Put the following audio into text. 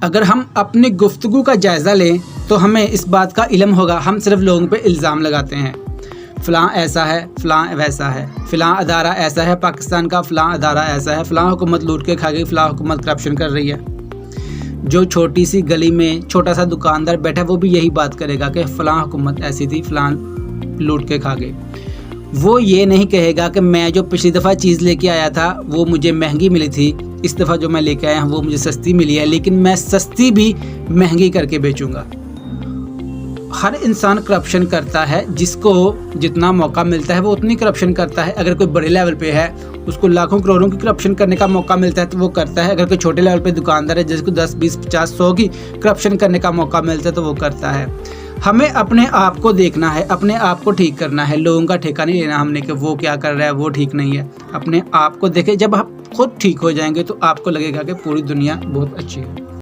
अगर हम अपनी गुफ्तगू का जायज़ा लें तो हमें इस बात का इल्म होगा। हम सिर्फ लोगों पे इल्ज़ाम लगाते हैं, फ़लाँ ऐसा है, फ़लाँ वैसा है, फ़लाँ अदारा ऐसा है, पाकिस्तान का फ़लाँ अदारा ऐसा है, फ़लाँ हुकूमत लूट के खा गई, फ़लाँ हुकूमत करप्शन कर रही है। जो छोटी सी गली में छोटा सा दुकानदार बैठा वो भी यही बात करेगा कि फ़लाँ हुकूमत ऐसी थी, फ़लाँ लूट के खा गई। वो ये नहीं कहेगा कि मैं जो पिछली दफ़ा चीज़ लेके आया था वो मुझे महंगी मिली थी, इस दफ़ा जो मैं लेके आया हूँ वो मुझे सस्ती मिली है, लेकिन मैं सस्ती भी महंगी करके बेचूंगा। हर इंसान करप्शन करता है, जिसको जितना मौका मिलता है वो उतनी करप्शन करता है। अगर कोई बड़े लेवल पे है उसको लाखों करोड़ों की करप्शन करने का मौका मिलता है तो वो करता है। अगर कोई छोटे लेवल पे दुकानदार है जिसको 10, 20, 50, 100 की करप्शन करने का मौका मिलता है तो वो करता है। हमें अपने आप को देखना है, अपने आप को ठीक करना है, लोगों का ठेका नहीं लेना हमने कि वो क्या कर रहा है वो ठीक नहीं है। अपने आप को देखें, जब आप खुद ठीक हो जाएंगे तो आपको लगेगा कि पूरी दुनिया बहुत अच्छी है।